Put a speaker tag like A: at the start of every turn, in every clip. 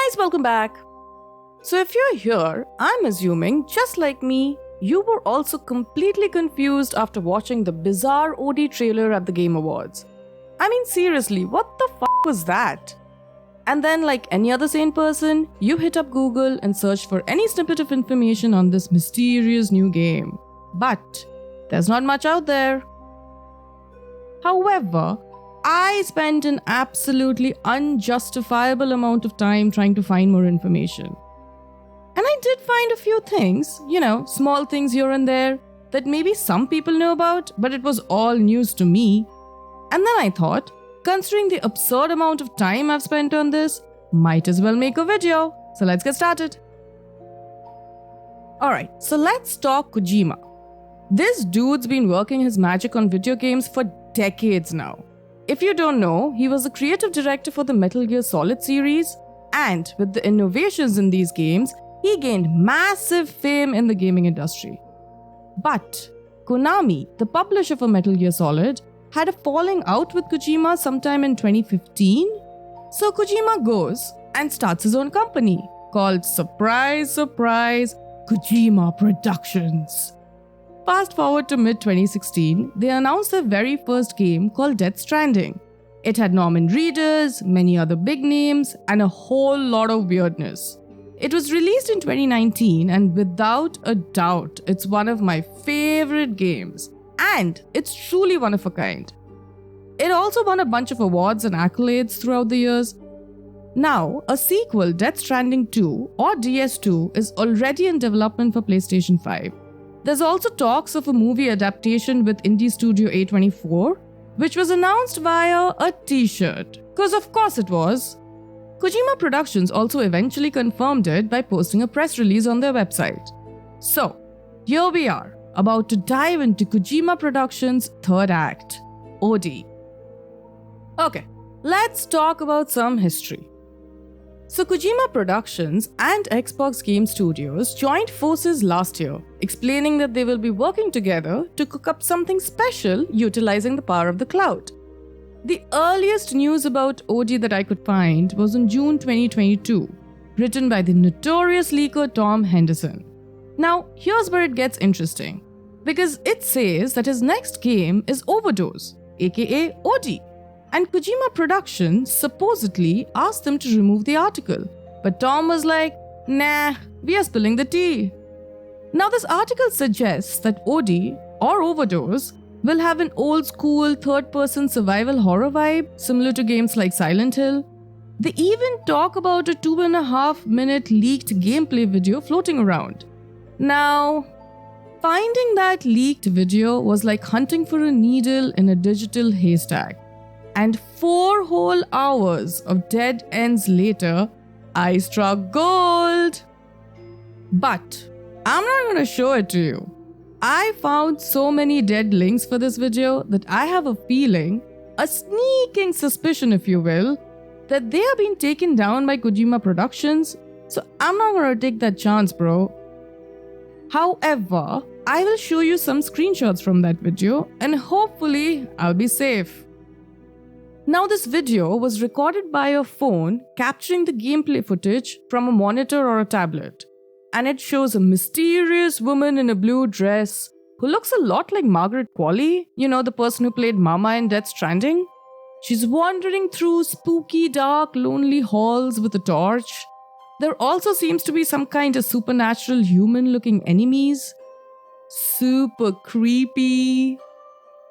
A: guys, welcome back. So if you're here, I'm assuming, just like me, you were also completely confused after watching the bizarre OD trailer at the Game Awards. I mean, seriously, what the was that? And then, like any other sane person, you hit up Google and search for any snippet of information on this mysterious new game. But there's not much out there. However, I spent an absolutely unjustifiable amount of time trying to find more information. And I did find a few things, small things here and there that maybe some people know about, but it was all news to me. And then I thought, considering the absurd amount of time I've spent on this, might as well make a video. So let's get started. Alright, so let's talk Kojima. This dude's been working his magic on video games for decades now. If you don't know, he was the creative director for the Metal Gear Solid series, and with the innovations in these games, he gained massive fame in the gaming industry. But Konami, the publisher for Metal Gear Solid, had a falling out with Kojima sometime in 2015. So Kojima goes and starts his own company called, surprise, surprise, Kojima Productions. Fast forward to mid-2016, they announced their very first game called Death Stranding. It had Norman Reedus, many other big names, and a whole lot of weirdness. It was released in 2019, and without a doubt, it's one of my favorite games. And it's truly one of a kind. It also won a bunch of awards and accolades throughout the years. Now, a sequel, Death Stranding 2 or DS2, is already in development for PlayStation 5. There's also talks of a movie adaptation with indie studio A24, which was announced via a t-shirt. Because of course it was. Kojima Productions also eventually confirmed it by posting a press release on their website. So, here we are, about to dive into Kojima Productions' third act, OD. Okay, let's talk about some history. So Kojima Productions and Xbox Game Studios joined forces last year, explaining that they will be working together to cook up something special utilizing the power of the cloud. The earliest news about OD that I could find was in June 2022, written by the notorious leaker Tom Henderson. Now, here's where it gets interesting, because it says that his next game is Overdose, aka OD. And Kojima Productions supposedly asked them to remove the article. But Tom was like, nah, we are spilling the tea. Now this article suggests that OD, or Overdose, will have an old school third-person survival horror vibe, similar to games like Silent Hill. They even talk about a 2.5-minute leaked gameplay video floating around. Now, finding that leaked video was like hunting for a needle in a digital haystack. And 4 whole hours of dead ends later, I struck gold. But I'm not going to show it to you. I found so many dead links for this video that I have a feeling, a sneaking suspicion if you will, that they are being taken down by Kojima Productions. So I'm not going to take that chance, bro. However, I will show you some screenshots from that video and hopefully I'll be safe. Now this video was recorded by a phone capturing the gameplay footage from a monitor or a tablet. And it shows a mysterious woman in a blue dress who looks a lot like Margaret Qualley, the person who played Mama in Death Stranding. She's wandering through spooky, dark, lonely halls with a torch. There also seems to be some kind of supernatural human-looking enemies. Super creepy.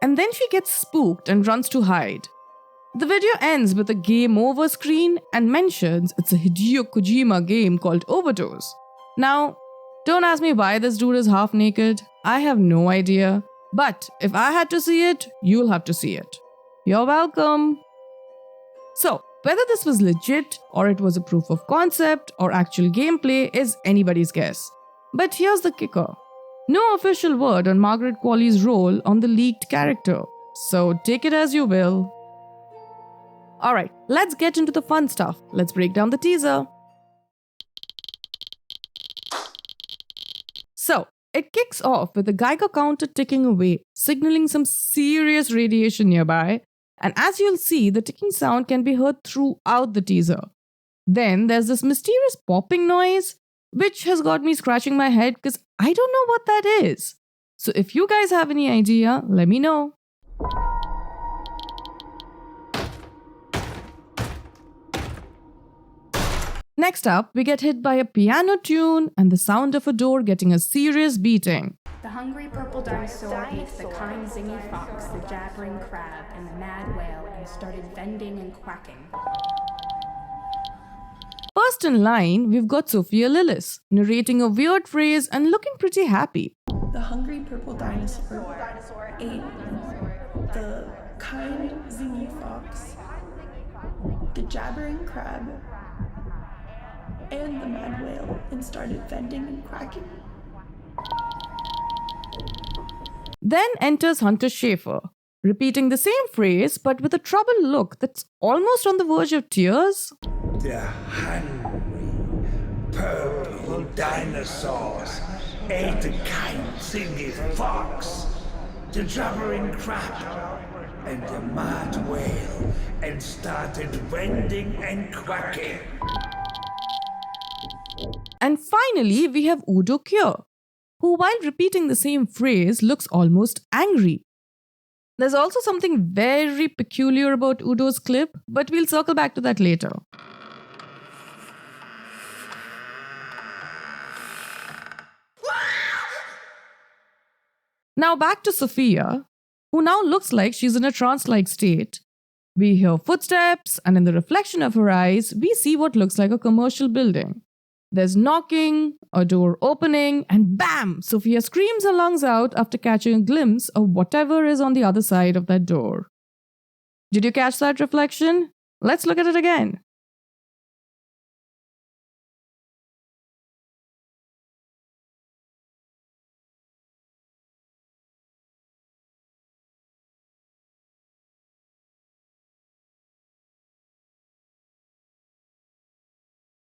A: And then she gets spooked and runs to hide. The video ends with a game over screen and mentions it's a Hideo Kojima game called Overdose. Now, don't ask me why this dude is half naked. I have no idea. But if I had to see it, you'll have to see it. You're welcome. So, whether this was legit or it was a proof of concept or actual gameplay is anybody's guess. But here's the kicker. No official word on Margaret Qualley's role on the leaked character. So take it as you will. Alright, let's get into the fun stuff. Let's break down the teaser. So, it kicks off with the Geiger counter ticking away, signaling some serious radiation nearby. And as you'll see, the ticking sound can be heard throughout the teaser. Then there's this mysterious popping noise, which has got me scratching my head because I don't know what that is. So if you guys have any idea, let me know. Next up, we get hit by a piano tune and the sound of a door getting a serious beating.
B: The hungry purple dinosaur ate the kind zingy fox, the jabbering crab, and the mad whale and started vending and quacking.
A: First in line, we've got Sophia Lillis, narrating a weird phrase and looking pretty happy.
C: The hungry purple dinosaur ate the kind zingy fox, the jabbering crab, and the mad whale and started vending and quacking.
A: Then enters Hunter Schaffer, repeating the same phrase but with a troubled look that's almost on the verge of tears.
D: The hungry purple dinosaurs ate the kind zingy fox, the jabbering crab, and the mad whale and started vending and quacking.
A: And finally, we have Udo Kier, who, while repeating the same phrase, looks almost angry. There's also something very peculiar about Udo's clip, but we'll circle back to that later. Now back to Sophia, who now looks like she's in a trance-like state. We hear footsteps, and in the reflection of her eyes, we see what looks like a commercial building. There's knocking, a door opening, and bam! Sophia screams her lungs out after catching a glimpse of whatever is on the other side of that door. Did you catch that reflection? Let's look at it again.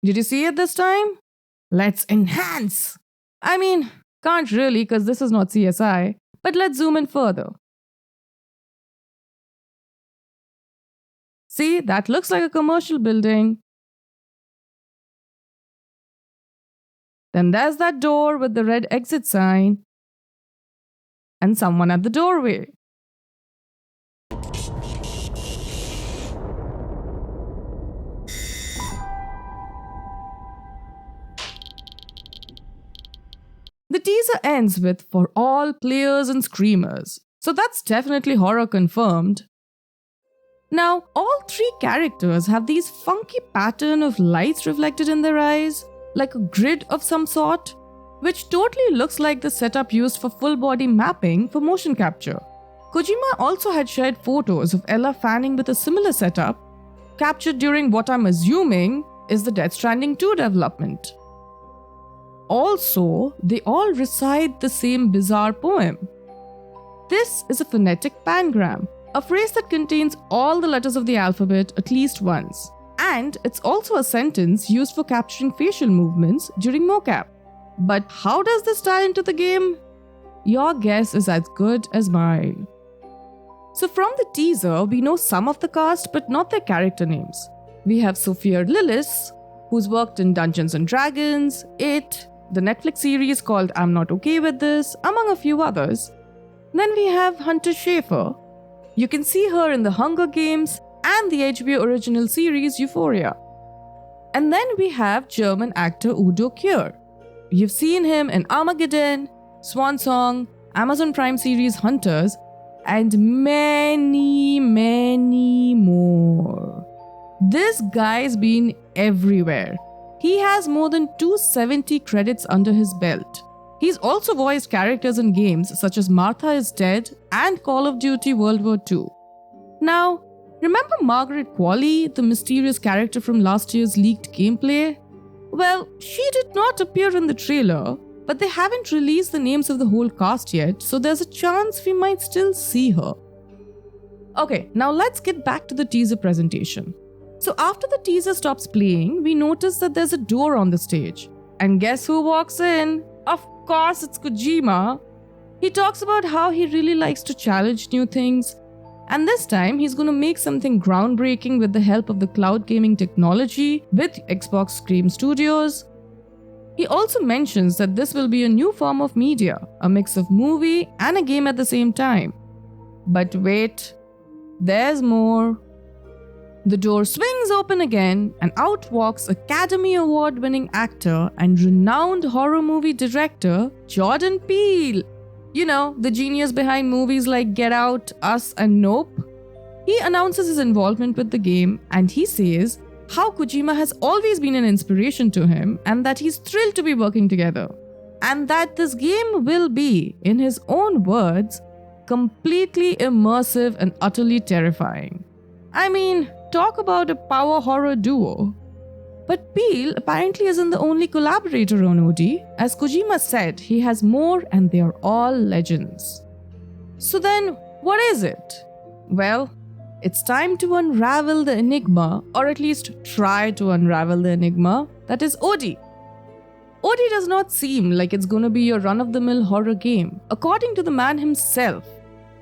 A: Did you see it this time? Let's enhance! I mean, can't really because this is not CSI, but let's zoom in further. See, that looks like a commercial building. Then there's that door with the red exit sign and someone at the doorway. The teaser ends with "for all players and screamers," so that's definitely horror confirmed. Now, all three characters have these funky pattern of lights reflected in their eyes, like a grid of some sort, which totally looks like the setup used for full body mapping for motion capture. Kojima also had shared photos of Ella Fanning with a similar setup, captured during what I'm assuming is the Death Stranding 2 development. Also, they all recite the same bizarre poem. This is a phonetic pangram, a phrase that contains all the letters of the alphabet at least once. And it's also a sentence used for capturing facial movements during mocap. But how does this tie into the game? Your guess is as good as mine. So from the teaser, we know some of the cast but not their character names. We have Sophia Lillis, who's worked in Dungeons & Dragons, It, the Netflix series called I'm Not Okay With This, among a few others. Then we have Hunter Schaffer. You can see her in The Hunger Games and the HBO original series Euphoria. And then we have German actor Udo Kier. You've seen him in Armageddon, Swan Song, Amazon Prime series Hunters, and many, many more. This guy's been everywhere. He has more than 270 credits under his belt. He's also voiced characters in games such as Martha is Dead and Call of Duty World War II. Now, remember Margaret Qualley, the mysterious character from last year's leaked gameplay? Well, she did not appear in the trailer, but they haven't released the names of the whole cast yet, so there's a chance we might still see her. Okay, now let's get back to the teaser presentation. So after the teaser stops playing, we notice that there's a door on the stage. And guess who walks in? Of course, it's Kojima. He talks about how he really likes to challenge new things, And this time, he's going to make something groundbreaking with the help of the cloud gaming technology with Xbox Scream Studios. He also mentions that this will be a new form of media, a mix of movie and a game at the same time. But wait, there's more. The door swings open again and out walks Academy Award-winning actor and renowned horror movie director Jordan Peele. You know, the genius behind movies like Get Out, Us and Nope. He announces his involvement with the game and he says how Kojima has always been an inspiration to him and that he's thrilled to be working together. And that this game will be, in his own words, completely immersive and utterly terrifying. I mean, talk about a power horror duo. But Peele apparently isn't the only collaborator on OD. As Kojima said, he has more and they are all legends. So then, what is it? Well, it's time to unravel the enigma, or at least try to unravel the enigma, that is OD. OD does not seem like it's going to be your run-of-the-mill horror game. According to the man himself,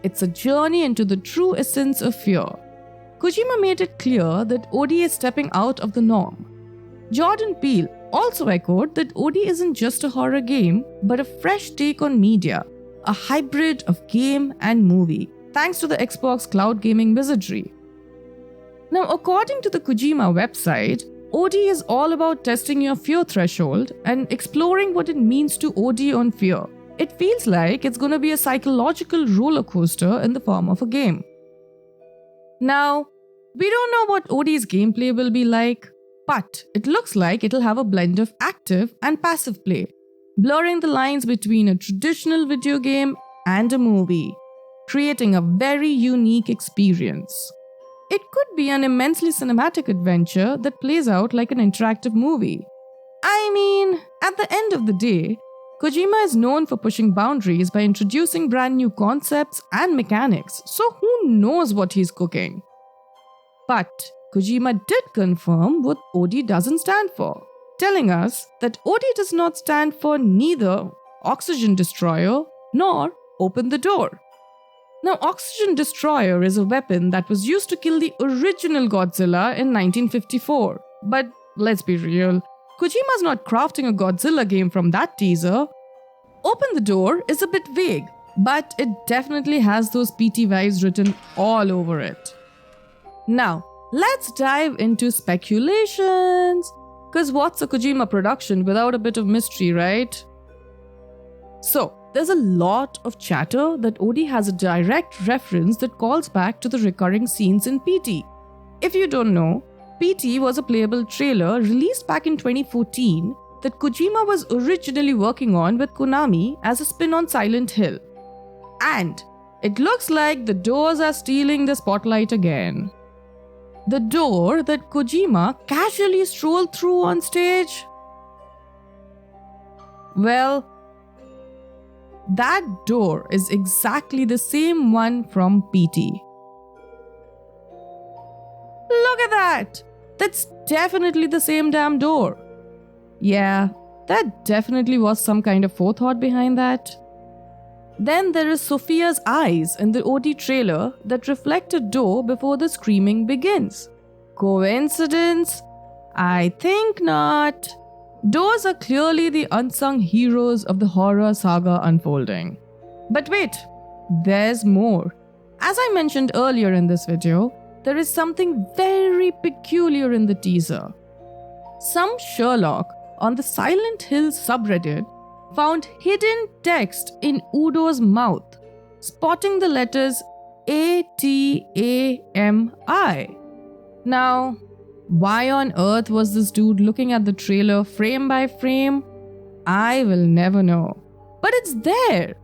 A: it's a journey into the true essence of fear. Kojima made it clear that OD is stepping out of the norm. Jordan Peele also echoed that OD isn't just a horror game, but a fresh take on media, a hybrid of game and movie, thanks to the Xbox cloud gaming wizardry. Now, according to the Kojima website, OD is all about testing your fear threshold and exploring what it means to OD on fear. It feels like it's going to be a psychological roller coaster in the form of a game. Now, we don't know what OD's gameplay will be like, but it looks like it'll have a blend of active and passive play, blurring the lines between a traditional video game and a movie, creating a very unique experience. It could be an immensely cinematic adventure that plays out like an interactive movie. I mean, at the end of the day, Kojima is known for pushing boundaries by introducing brand new concepts and mechanics, so who knows what he's cooking? But Kojima did confirm what OD doesn't stand for, telling us that OD does not stand for neither Oxygen Destroyer nor Open the Door. Now, Oxygen Destroyer is a weapon that was used to kill the original Godzilla in 1954. But let's be real, Kojima's not crafting a Godzilla game from that teaser. Open the Door is a bit vague, but it definitely has those PT vibes written all over it. Now, let's dive into speculations. Cause what's a Kojima production without a bit of mystery, right? So, there's a lot of chatter that OD has a direct reference that calls back to the recurring scenes in PT. If you don't know, PT was a playable trailer released back in 2014 that Kojima was originally working on with Konami as a spin on Silent Hill. And it looks like the doors are stealing the spotlight again. The door that Kojima casually strolled through on stage? Well, that door is exactly the same one from PT. Look at that! That's definitely the same damn door. Yeah, that definitely was some kind of forethought behind that. Then there is Sophia's eyes in the OD trailer that reflect a door before the screaming begins. Coincidence? I think not. Doors are clearly the unsung heroes of the horror saga unfolding. But wait, there's more. As I mentioned earlier in this video, there is something very peculiar in the teaser. Some Sherlock on the Silent Hill subreddit found hidden text in Udo's mouth, spotting the letters ATAMI. Now, why on earth was this dude looking at the trailer frame by frame? I will never know. But it's there,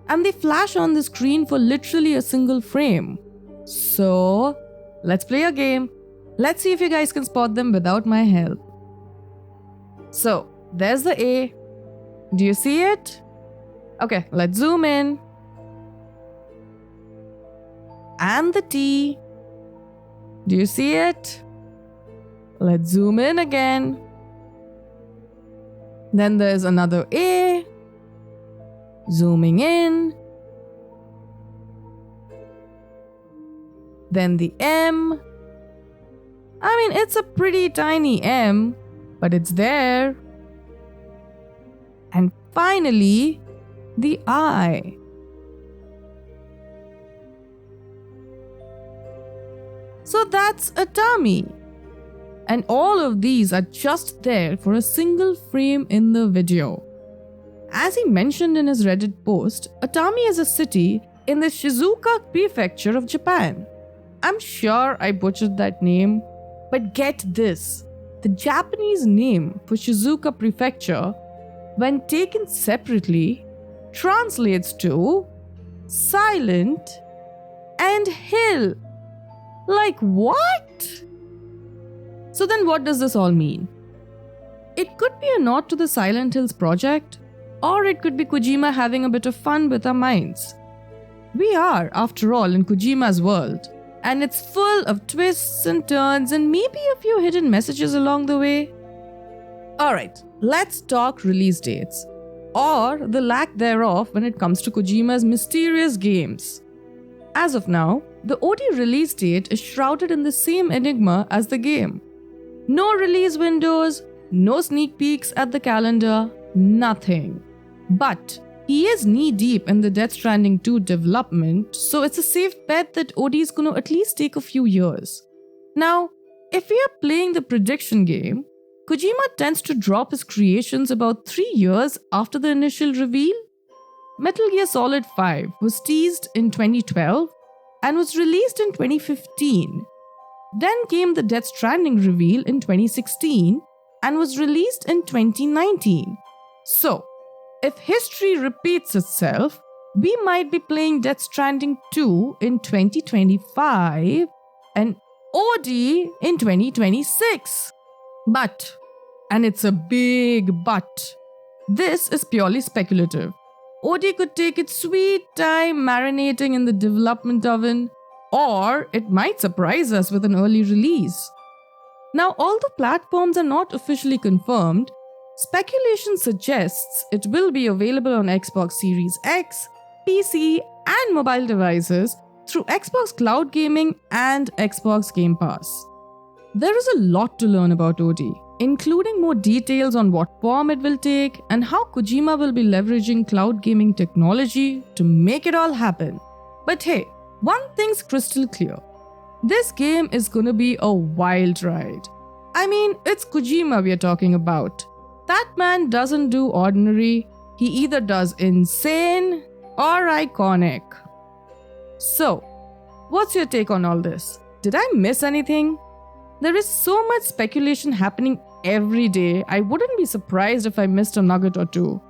A: and they flash on the screen for literally a single frame. So, let's play a game. Let's see if you guys can spot them without my help. So, there's the A. Do you see it? Okay, let's zoom in. And the T. Do you see it? Let's zoom in again. Then there's another A. Zooming in. then the M. I mean, it's a pretty tiny M, but it's there. And finally, the I. So that's Atami. And all of these are just there for a single frame in the video. As he mentioned in his Reddit post, Atami is a city in the Shizuoka prefecture of Japan. I'm sure I butchered that name, but get this. The Japanese name for Shizuoka prefecture, when taken separately, translates to silent and hill. Like what? So then what does this all mean? It could be a nod to the Silent Hills project, or it could be Kojima having a bit of fun with our minds. We are, after all, in Kojima's world, and it's full of twists and turns and maybe a few hidden messages along the way. Alright, let's talk release dates, or the lack thereof when it comes to Kojima's mysterious games. As of now, the OD release date is shrouded in the same enigma as the game. No release windows, no sneak peeks at the calendar, nothing. But he is knee-deep in the Death Stranding 2 development, so it's a safe bet that OD is going to at least take a few years. Now, if we are playing the prediction game, Kojima tends to drop his creations about 3 years after the initial reveal. Metal Gear Solid 5 was teased in 2012 and was released in 2015. Then came the Death Stranding reveal in 2016 and was released in 2019. So, if history repeats itself, we might be playing Death Stranding 2 in 2025 and OD in 2026. But, and it's a big but, this is purely speculative. OD could take its sweet time marinating in the development oven, or it might surprise us with an early release. Now, although platforms are not officially confirmed, speculation suggests it will be available on Xbox Series X, PC, and mobile devices through Xbox Cloud Gaming and Xbox Game Pass. There is a lot to learn about OD, including more details on what form it will take and how Kojima will be leveraging cloud gaming technology to make it all happen. But hey, one thing's crystal clear. This game is gonna be a wild ride. I mean, it's Kojima we are talking about. That man doesn't do ordinary. He either does insane or iconic. So, what's your take on all this? Did I miss anything? There is so much speculation happening every day, I wouldn't be surprised if I missed a nugget or two.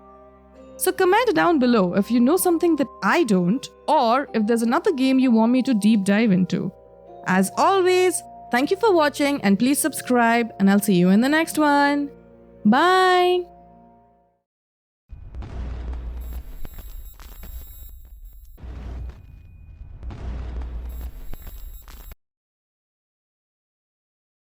A: So comment down below if you know something that I don't, or if there's another game you want me to deep dive into. As always, thank you for watching and please subscribe, and I'll see you in the next one. Bye!